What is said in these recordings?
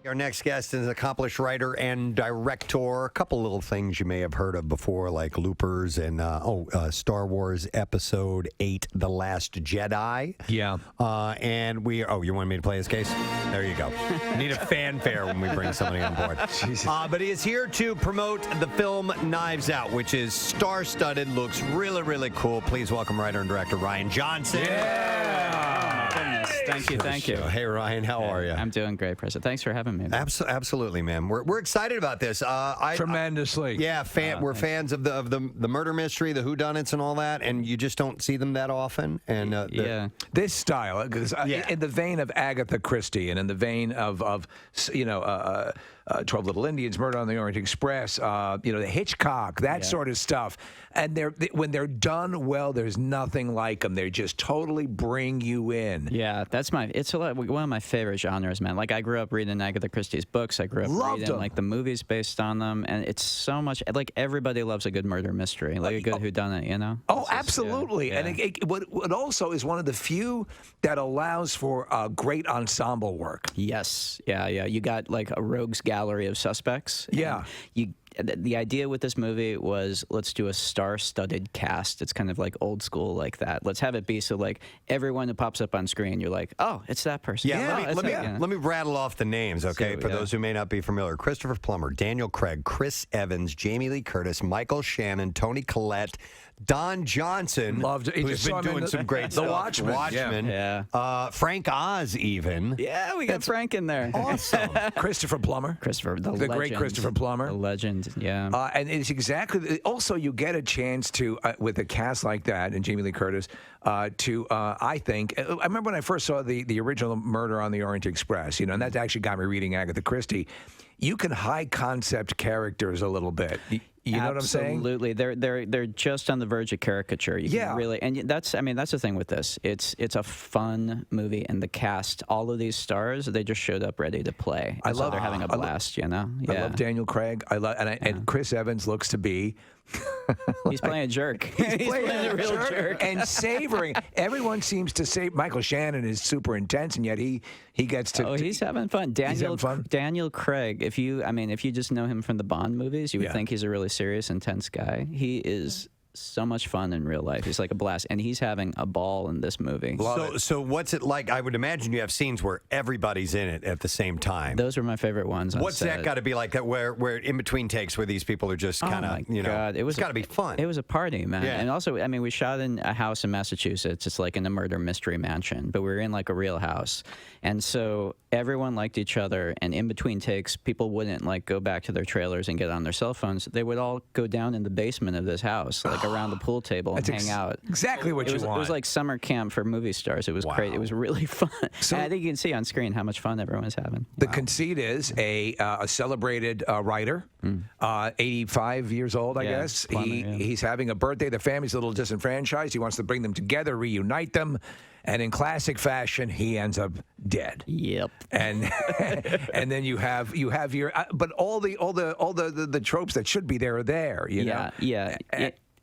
Our next guest is an accomplished writer and director. A couple little things you may have heard of before, like Loopers and Star Wars Episode 8, The Last Jedi. Yeah. And you want me to play his case? There you go. Need a fanfare when we bring somebody on board. But he is here to promote the film Knives Out, which is star-studded, looks really, really cool. Please welcome writer and director Rian Johnson. Yeah. Thank you. Hey, Ryan, how are you? I'm doing great, Preston. Thanks for having me. Absolutely, man. We're excited about this. Tremendously. We're fans of the murder mystery, the whodunits, and all that, and you just don't see them that often. And this style, in the vein of Agatha Christie, and in the vein of 12 Little Indians, Murder on the Orient Express, the Hitchcock, that sort of stuff. And when they're done well, there's nothing like them. They just totally bring you in. Yeah, it's one of my favorite genres, man. Like, I grew up reading Agatha Christie's books. I grew up reading like the movies based on them, and it's so much like everybody loves a good murder mystery, like a good whodunit, you know? Oh, absolutely. Yeah. And what also is one of the few that allows for great ensemble work. Yes. Yeah. You got like a rogues gallery of suspects. Yeah. The idea with this movie was, let's do a star-studded cast. It's kind of like old school like that. Let's have it be so like everyone who pops up on screen, you're like, oh, it's that person. Let me rattle off the names, okay, for those who may not be familiar. Christopher Plummer, Daniel Craig, Chris Evans, Jamie Lee Curtis, Michael Shannon, Toni Collette, Don Johnson, who's been doing some great stuff. The Watchmen. Yeah. Frank Oz, even. Yeah, we got Frank in there. Awesome. Christopher Plummer. The great Christopher Plummer. The legend, yeah. And it's exactly, also you get a chance to, with a cast like that, and Jamie Lee Curtis, I think, I remember when I first saw the original Murder on the Orient Express, and that actually got me reading Agatha Christie. You can high concept characters a little bit. You know what I'm saying? Absolutely. They're just on the verge of caricature. You can really, and that's the thing with this. It's a fun movie, and the cast, all of these stars, they just showed up ready to play. They're having a blast, I love Daniel Craig. And Chris Evans looks to be he's playing a jerk. He's playing a real jerk. And savoring. Everyone seems to say Michael Shannon is super intense, and yet he gets to. Oh, he's having fun. Daniel Craig. If you just know him from the Bond movies, you would think he's a really serious, intense guy. He is so much fun in real life. He's like a blast, and he's having a ball in this movie. So what's it like? I would imagine you have scenes where everybody's in it at the same time. Those were my favorite ones. What's that got to be like? That where in between takes where these people are just kind of it's got to be fun. It was a party, man. Yeah. And also, we shot in a house in Massachusetts. It's like in a murder mystery mansion, but we were in like a real house, and so everyone liked each other. And in between takes, people wouldn't like go back to their trailers and get on their cell phones. They would all go down in the basement of this house, like around the pool table and hang out. Exactly what you want. It was like summer camp for movie stars. It was great. It was really fun. So, and I think you can see on screen how much fun everyone's having. The conceit is a celebrated writer, 85 years old, I guess. He's having a birthday. The family's a little disenfranchised. He wants to bring them together, reunite them. And in classic fashion, he ends up dead. Yep. And and then you have your but all the tropes that should be there are there. You know. Yeah.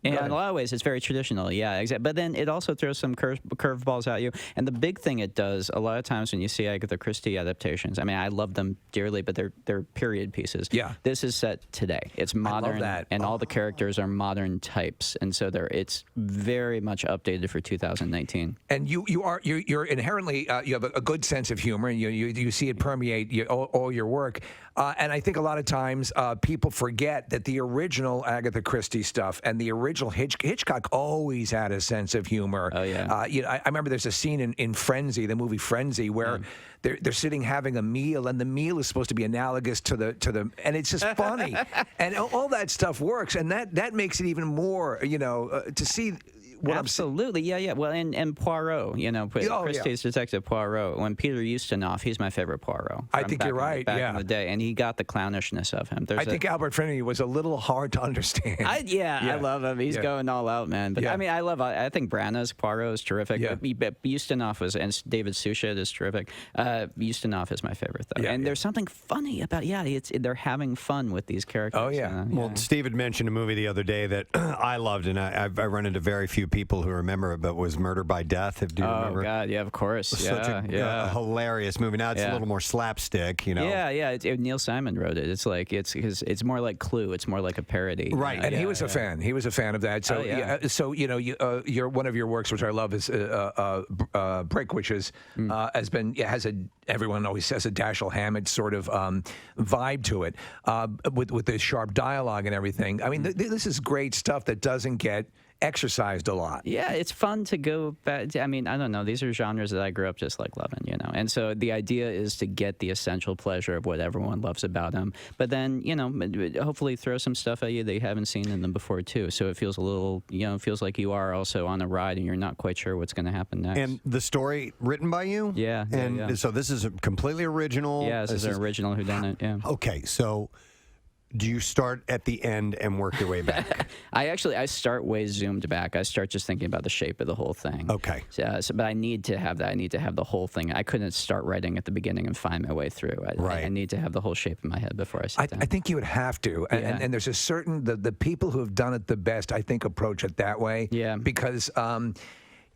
In a lot of ways, it's very traditional. Yeah, exactly. But then it also throws some curveballs at you. And the big thing it does, a lot of times when you see Agatha Christie adaptations, I love them dearly, but they're period pieces. Yeah. This is set today. It's modern, I love that. And all the characters are modern types, and so it's very much updated for 2019. And you're inherently you have a good sense of humor, and you see it permeate all your work. And I think a lot of times people forget that the original Agatha Christie stuff and the original Hitchcock always had a sense of humor. Oh, yeah. I remember there's a scene in Frenzy, the movie Frenzy, where they're sitting having a meal, and the meal is supposed to be analogous to the and it's just funny. And all that stuff works, and that makes it even more, to see. Absolutely, yeah. Well, and Poirot, Christie's Detective Poirot. When Peter Ustinov, he's my favorite Poirot. I think you're right. Back in the day, and he got the clownishness of him. I think Albert Finney was a little hard to understand. I love him. He's going all out, man. But I think Branagh's Poirot is terrific. Yeah. But Ustinov and David Suchet is terrific. Ustinov is my favorite, though. And there's something funny about they're having fun with these characters. Oh yeah. Well, Steve had mentioned a movie the other day that I loved, and I run into very few people who remember it, but was Murder by Death. Do you remember? Oh God, yeah, of course. Such a hilarious movie. Now it's a little more slapstick, you know. Yeah. Neil Simon wrote it. It's like it's more like Clue. It's more like a parody. Right. And he was a fan. He was a fan of that. So so you know, your one of your works, which I love, is Brick, which is everyone always says a Dashiell Hammett sort of vibe to it, with the sharp dialogue and everything. I mean, this is great stuff that doesn't get exercised a lot. Yeah, it's fun to go back. I mean, I don't know. These are genres that I grew up just like loving, you know. And so the idea is to get the essential pleasure of what everyone loves about them, but then, you know, hopefully throw some stuff at you that you haven't seen in them before too. So it feels a little, you know, it feels like you are also on a ride and you're not quite sure what's going to happen next. And the story written by you? Yeah. And so this is a completely original. Yeah, this is an original whodunit. Yeah. Okay, so do you start at the end and work your way back? I start way zoomed back. I start just thinking about the shape of the whole thing. Okay. But I need to have that. I need to have the whole thing. I couldn't start writing at the beginning and find my way through. I need to have the whole shape in my head before I sit down. I think you would have to. And there's a certain, the people who have done it the best, I think, approach it that way. Yeah. Because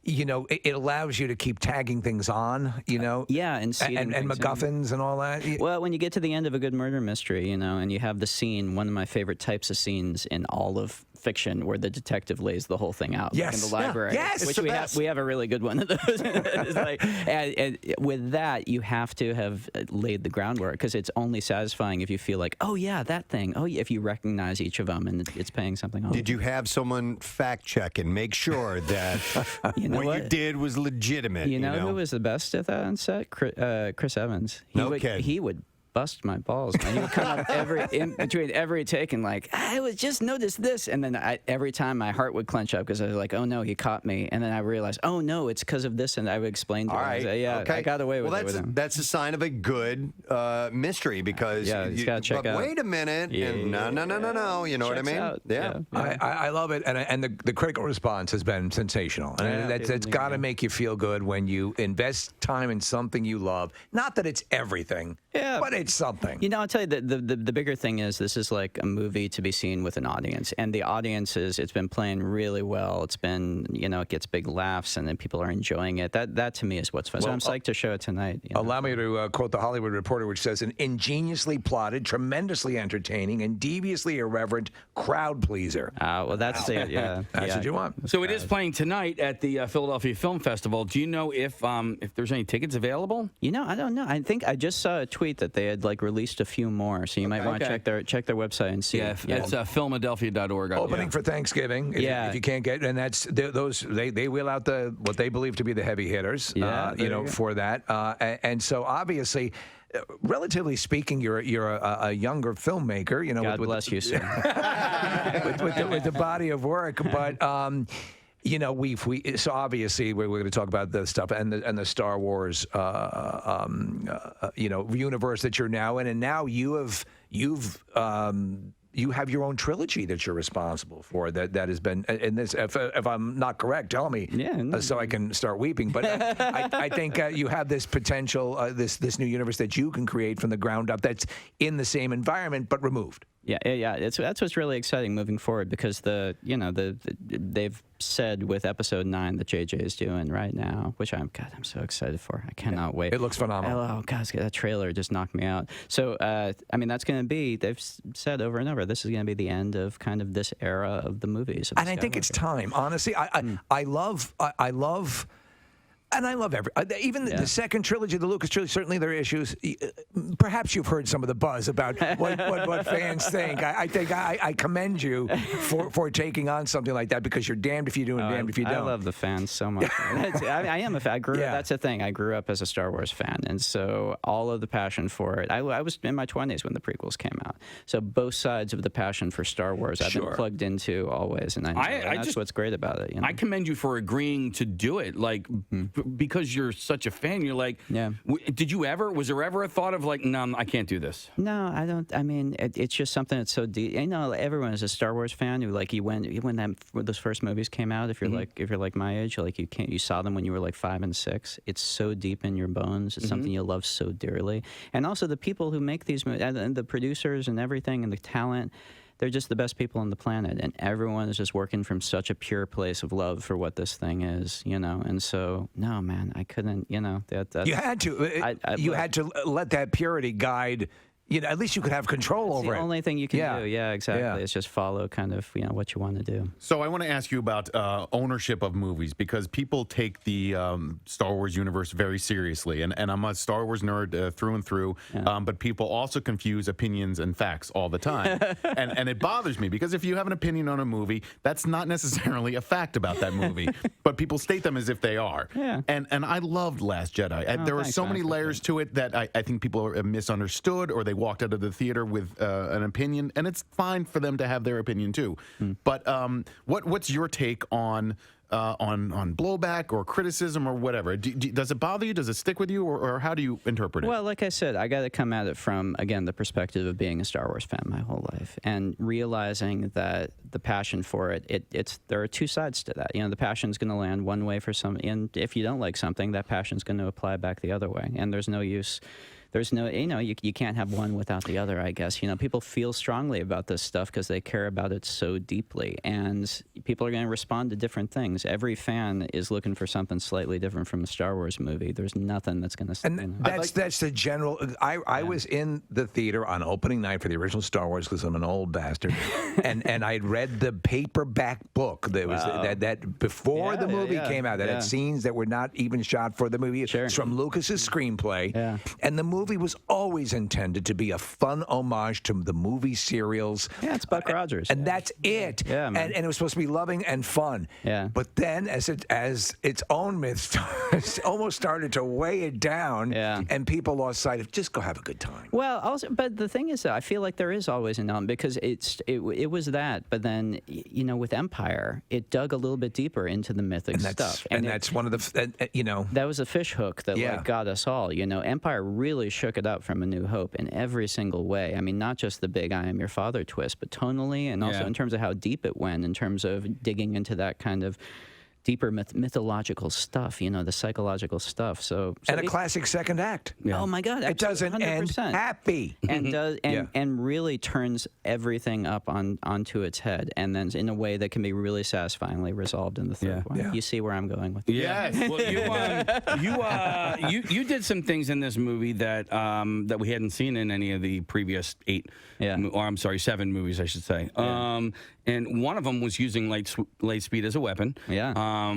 you know, it allows you to keep tagging things on, you know? And MacGuffins and all that. Well, when you get to the end of a good murder mystery, you know, and you have the scene, one of my favorite types of scenes in all of fiction where the detective lays the whole thing out, like in the library. Yes, which we have a really good one of those. It's like, and with that, you have to have laid the groundwork, because it's only satisfying if you feel like, oh yeah, that thing. Oh yeah, if you recognize each of them and it's paying something off. Did you have someone fact check and make sure that what you did was legitimate? You know who was the best at that on set? Chris Evans. He would bust my balls, man. He would come up between every take and like, I was just noticed this, and then every time my heart would clench up because I was like, oh no, he caught me, and then I realized, oh no, it's because of this, and I would explain to him. Right. I got away with it with him. That's a sign of a good mystery, because you gotta check out. Wait a minute, and no, you know what I mean? Out. Yeah. I love it, and the critical response has been sensational. And that's got to make you feel good when you invest time in something you love. Not that it's everything, but it's something. You know, I'll tell you, the bigger thing is this is like a movie to be seen with an audience, and the audience it's been playing really well. It's been, you know, it gets big laughs, and then people are enjoying it. That to me is what's fun. So I'm psyched to show it tonight. You know? Allow me to quote The Hollywood Reporter, which says, an ingeniously plotted, tremendously entertaining, and deviously irreverent crowd pleaser. Well, that's it. Yeah, that's what you want. So it is playing tonight at the Philadelphia Film Festival. Do you know if there's any tickets available? You know, I don't know. I think I just saw a tweet that they had like released a few more, so you might want to check their website and see. It's Philadelphia.org. Opening for Thanksgiving. If you can't get, and that's those they wheel out what they believe to be the heavy hitters. For that, and so obviously, relatively speaking, you're a younger filmmaker. You know, God bless you, sir. with the body of work, but. You know, so obviously we're going to talk about the stuff and the Star Wars, universe that you're now in, and now you have your own trilogy that you're responsible for. That has been in this. If I'm not correct, tell me. Yeah. So I can start weeping. But I think you have this potential, this new universe that you can create from the ground up. That's in the same environment but removed. Yeah. That's what's really exciting moving forward, because they've said with Episode 9 that JJ is doing right now, which I'm so excited for. I cannot wait. It looks phenomenal. Oh God, that trailer just knocked me out. So I mean, that's going to be, they've said over and over, this is going to be the end of kind of this era of the movies. And I think it's time. Honestly, I love. And I love even the second trilogy, the Lucas trilogy. Certainly, there are issues. Perhaps you've heard some of the buzz about what fans think. I think I commend you for taking on something like that, because you're damned if you do and damned if you don't. I love the fans so much. I am a fan. That's the thing. I grew up as a Star Wars fan, and so all of the passion for it. I was in my 20s when the prequels came out, so both sides of the passion for Star Wars I've been plugged into always, and that's what's great about it. You know? I commend you for agreeing to do it, like. Because you're such a fan, you're like, was there ever a thought of like, no, I can't do this? No, I don't. I mean, it's just something that's so deep. I know everyone is a Star Wars fan who like when those first movies came out. If you're like my age, like you saw them when you were like 5 and 6. It's so deep in your bones. It's something you love so dearly. And also the people who make these movies, and the producers and everything, and the talent. they're just the best people on the planet, and everyone is just working from such a pure place of love for what this thing is, and so no, man, I couldn't, you had to you had to let that purity guide. At least you could have control over it. The only thing you can do. Yeah, exactly. Yeah. It's just follow kind of what you want to do. So I want to ask you about ownership of movies, because people take the Star Wars universe very seriously, and I'm a Star Wars nerd through and through. Yeah. But people also confuse opinions and facts all the time, and it bothers me, because if you have an opinion on a movie, that's not necessarily a fact about that movie, but people state them as if they are. Yeah. And I loved Last Jedi. There were so many layers to it that I think people are misunderstood, or they walked out of the theater with an opinion, and it's fine for them to have their opinion too. But what's your take on blowback or criticism or whatever? Does it bother you? Does it stick with you, or how do you interpret it? Well, like I said, I got to come at it from, again, the perspective of being a Star Wars fan my whole life, and realizing that the passion for it, there are two sides to that. The passion's going to land one way for some, and if you don't like something, that passion's going to apply back the other way, and there's no use. There's no, you can't have one without the other, I guess. People feel strongly about this stuff because they care about it so deeply, and people are going to respond to different things. Every fan is looking for something slightly different from a Star Wars movie. There's nothing that's going to... And that's the general... I was in the theater on opening night for the original Star Wars, because I'm an old bastard, and I had read the paperback book that was that before the movie came out, that had scenes that were not even shot for the movie. Sure. It's from Lucas's screenplay, and the movie was always intended to be a fun homage to the movie serials. Yeah, it's Buck Rogers. And that's it. Yeah, man. And it was supposed to be loving and fun. Yeah. But then, as its own myth almost started to weigh it down, and people lost sight of just go have a good time. Well, also, but the thing is, though, I feel like there is always an element, because it was that, but then with Empire, it dug a little bit deeper into the mythic stuff, and that's one of the that was a fish hook that got us all. Empire really shook it up from A New Hope in every single way. I mean, not just the big "I am your father" twist, but tonally, and also in terms of how deep it went, in terms of digging into that kind of deeper mythological stuff, the psychological stuff. So and a classic second act. Yeah. Oh my God, it doesn't 100%. end happy, and really turns everything up onto its head, and then in a way that can be really satisfyingly resolved in the third one. Yeah. You see where I'm going with it. Yes. Well, you did some things in this movie that that we hadn't seen in any of the previous 7 movies, I should say. And one of them was using light speed as a weapon. Yeah.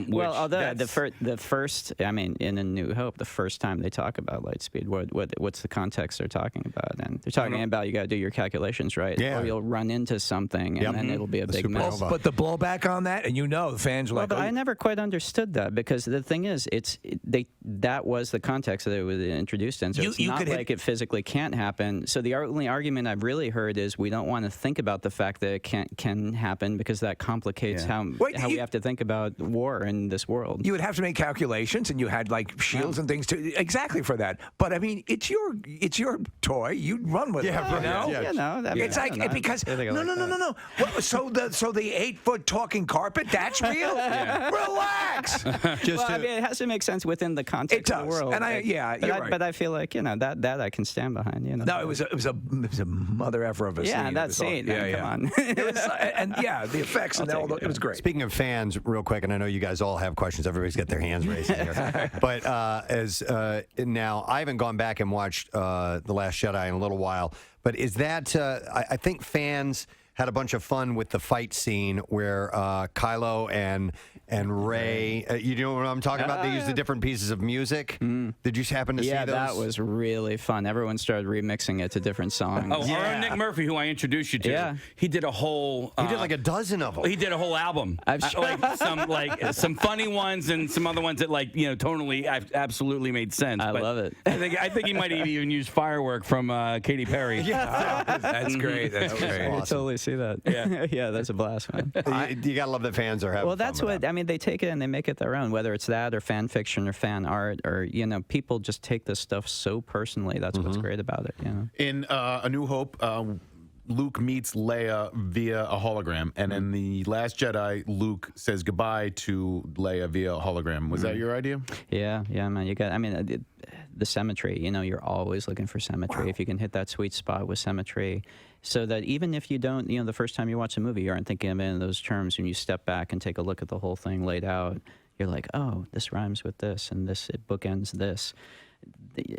Well, although the first, I mean, in A New Hope, the first time they talk about light speed, what's the context they're talking about? And they're talking about you got to do your calculations right, or you'll run into something, and then it'll be a big mess. But the blowback on that, and the fans were like, but I never quite understood that, because the thing is, that was the context that it was introduced in. So it's not like it physically can't happen. So the only argument I've really heard is we don't want to think about the fact that it can happen, because that complicates how we have to think about war in this world. You would have to make calculations, and you had like shields and things exactly for that. But I mean, it's your toy. You'd run with it. It's like because no. So the 8-foot talking carpet, that's real. Relax. It has to make sense within the context of the world. And you're right. But I feel like that I can stand behind. No, it was a mother effer of a scene. Yeah, that scene. Come on. The effects and all. It was great. Speaking of fans, real quick, and I know you guys all have questions. Everybody's got their hands raised here. But now, I haven't gone back and watched The Last Jedi in a little while. But is that I think fans had a bunch of fun with the fight scene where Kylo and Rey, you know what I'm talking about? They used the different pieces of music. Did you happen to see those? Yeah, that was really fun. Everyone started remixing it to different songs. Oh, our own Nick Murphy, who I introduced you to, he did a whole... he did like a dozen of them. He did a whole album. Some funny ones and some other ones that tonally absolutely made sense. I love it. I think he might have even used Firework from Katy Perry. That's great. That's great. I totally see that. Yeah, that's a blast, man. You gotta love that fans are having Well, that's what I mean. They take it and they make it their own, whether it's that or fan fiction or fan art, or people just take this stuff so personally. That's what's great about it. In A New Hope, Luke meets Leia via a hologram, and in The Last Jedi, Luke says goodbye to Leia via a hologram. Was that your idea? Yeah, man. You got. I mean, the symmetry. You know, you're always looking for symmetry. If you can hit that sweet spot with symmetry, so that even if you don't, you know, the first time you watch a movie, you aren't thinking of it in those terms. When you step back and take a look at the whole thing laid out, you're like, oh, this rhymes with this, and this, it bookends this.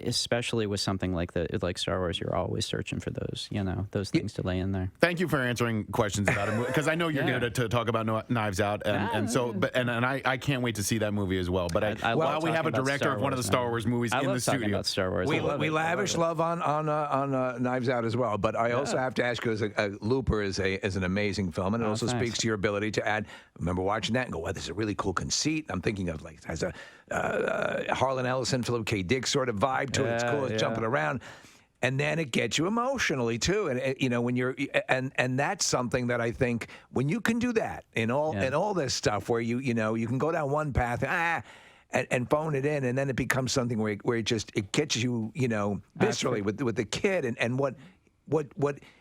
Especially with something like Star Wars, you're always searching for those, you know, those things to lay in there. Thank you for answering questions about it, because I know you're here to talk about Knives Out, and I can't wait to see that movie as well. But while we have a director of one of the Star Wars movies in the studio, about Star Wars. We lavish love on Knives Out as well. But I also have to ask you, Looper is an amazing film, and it also speaks to your ability to add. I remember watching that and go, wow, this is a really cool conceit. I'm thinking of like has a Harlan Ellison, Philip K. Dick sort of vibe to it. It's cool. It's jumping around. And then it gets you emotionally too, and you know when you're, and that's something that I think when you can do that in all this stuff where you can go down one path and phone it in, and then it becomes something where it gets you viscerally with the kid and what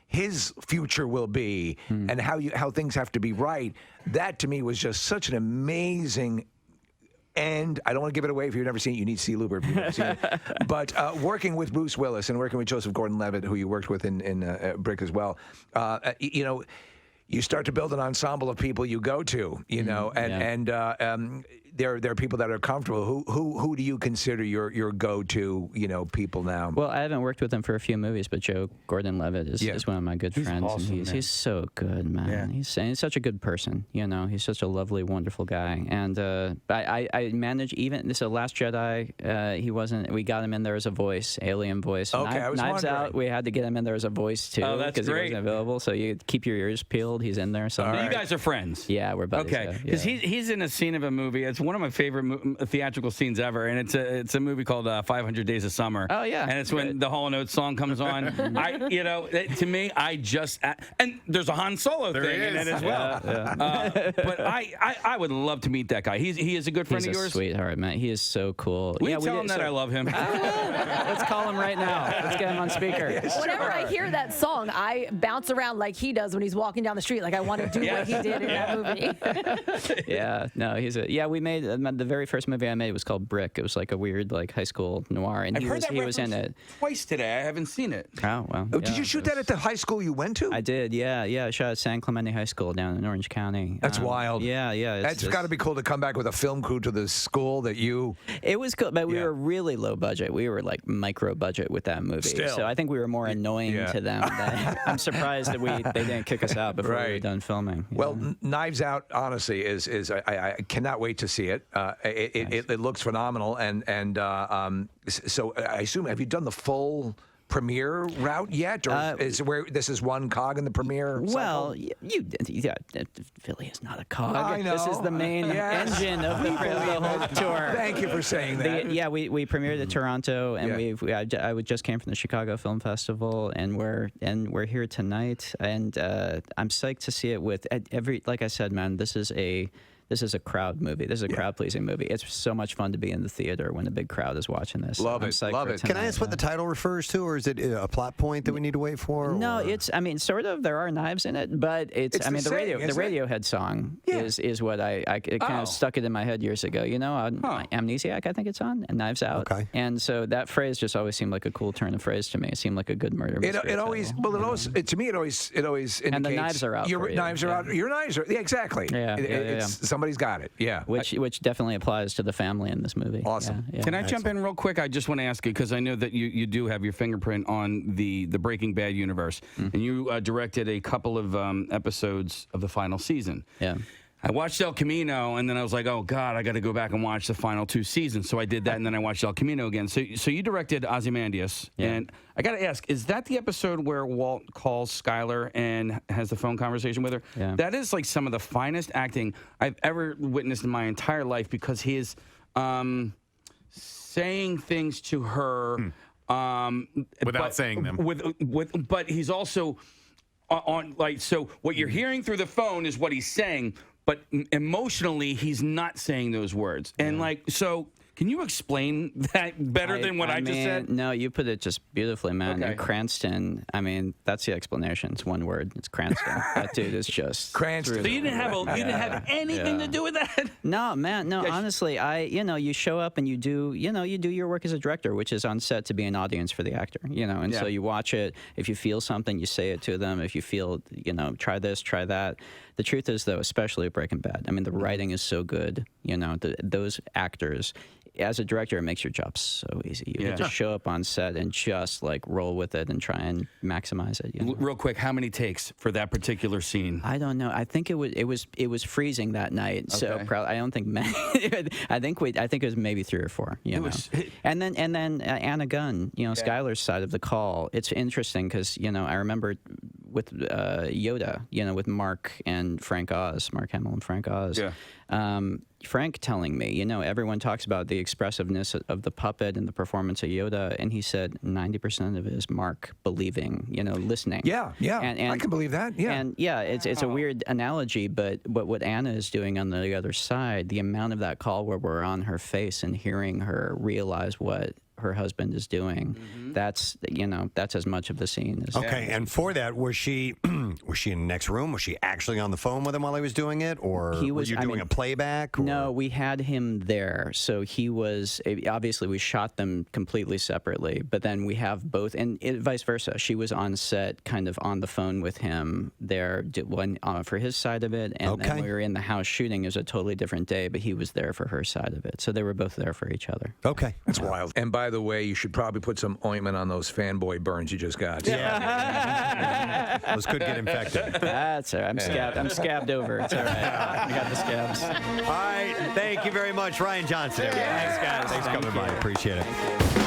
his future will be and how things have to be right. That to me was just such an amazing. And I don't want to give it away if you've never seen it. You need to see Looper if you've never seen it. But working with Bruce Willis and working with Joseph Gordon-Levitt, who you worked with in Brick as well, you start to build an ensemble of people you go to, there are people that are comfortable. Who do you consider your go-to, people now? Well, I haven't worked with him for a few movies, but Joe Gordon-Levitt is one of my good friends. Awesome, and he's so good, man. Yeah. He's such a good person. He's such a lovely, wonderful guy. And I managed Last Jedi. He wasn't. We got him in there as a voice, alien voice. Okay, I was Knives wondering. Out. We had to get him in there as a voice too, because he wasn't available. So you keep your ears peeled. He's in there. So you guys are friends. Yeah, we're buddies. Okay, because he's in a scene of a movie. It's one of my favorite theatrical scenes ever, and it's a movie called 500 Days of Summer. Oh yeah, and it's when the Hall & Oates song comes on. To me, and there's a Han Solo thing in it as well. But I would love to meet that guy. He is a good friend of yours. He's a sweetheart, man. He is so cool. We tell him that I love him. Let's call him right now. Let's get him on speaker. Whenever I hear that song, I bounce around like he does when he's walking down the street. Like I want to do what he did in that movie. We made the very first movie I made was called Brick. It was like a weird high school noir, and he was in it twice today. I haven't seen it. Oh well. Did you shoot that at the high school you went to? I did. Yeah. I shot at San Clemente High School down in Orange County. That's wild. Yeah. That's got to be cool to come back with a film crew to the school that you. It was cool, but we were really low budget. We were like micro budget with that movie. Still. So I think we were more annoying to them. I'm surprised that they didn't kick us out before we were done filming. Well, Knives Out, honestly, is I cannot wait to see it. It looks phenomenal, and so I assume, have you done the full premiere route yet, or is where this is one cog in the premiere? Well, Philly is not a cog. I know. This is the main engine of the whole tour. Thank you for saying that. We premiered at Toronto, and I just came from the Chicago Film Festival, and we're here tonight, and I'm psyched to see it with like I said, man, this is a crowd movie. This is a crowd-pleasing movie. It's so much fun to be in the theater when a big crowd is watching this. Love it. Can I ask what the title refers to, or is it a plot point that we need to wait for? No, sort of. There are knives in it, but the Radiohead song is what it kind of stuck it in my head years ago. Amnesiac, I think it's on, and Knives Out. Okay. And so that phrase just always seemed like a cool turn of phrase to me. It seemed like a good murder mystery. It always indicates. And the knives are out. Your knives are out. Your knives are. Yeah, exactly. Yeah. Somebody's got it. Yeah. Which definitely applies to the family in this movie. Awesome. Yeah. Can I jump in real quick? I just want to ask you, because I know that you do have your fingerprint on the Breaking Bad universe, and you directed a couple of episodes of the final season. Yeah. I watched El Camino, and then I was like, oh, God, I got to go back and watch the final 2 seasons. So I did that, and then I watched El Camino again. So you directed Ozymandias, and I got to ask, is that the episode where Walt calls Skyler and has the phone conversation with her? Yeah. That is like some of the finest acting I've ever witnessed in my entire life, because he is saying things to her without saying them. But he's also so what you're hearing through the phone is what he's saying, but emotionally he's not saying those words. And Can you explain that better than what I just said? No, you put it just beautifully, man. Okay. And Cranston, I mean, that's the explanation. It's one word. It's Cranston. That dude is just Cranston. So you didn't have anything to do with that? No, man. No, honestly, you show up and you do your work as a director, which is on set to be an audience for the actor, and so you watch it. If you feel something, you say it to them. If you feel, try this, try that. The truth is, though, especially with Breaking Bad, I mean, the writing is so good. Those actors. As a director, it makes your job so easy. You just show up on set and just like roll with it and try and maximize it. Real quick, how many takes for that particular scene? I don't know. I think it was freezing that night, so I don't think many. I think it was maybe 3 or 4. And then Anna Gunn, Skylar's side of the call. It's interesting because I remember with Yoda, with Mark and Frank Oz, Mark Hamill and Frank Oz. Yeah. Frank telling me, everyone talks about the expressiveness of the puppet and the performance of Yoda, and he said 90% of it is Mark believing, listening. Yeah, and I can believe that. Yeah, and it's a weird analogy, but what Anna is doing on the other side, the amount of that call where we're on her face and hearing her realize what her husband is doing, that's as much of the scene as and for that, was she in the next room? Was she actually on the phone with him while he was doing it, or were you doing a playback? Or? No, we had him there, so he was obviously we shot them completely separately, but then we have both, and vice versa. She was on set, kind of on the phone with him there for his side of it, and then we were in the house shooting. It was a totally different day, but he was there for her side of it, so they were both there for each other. Okay, that's wild. And by the way, you should probably put some ointment on those fanboy burns you just got. Yeah, those could get infected. That's all right. I'm scabbed over. It's all right. I got the scabs. All right, thank you very much, Rian Johnson. Thanks, guys. Thanks for coming by. Appreciate it.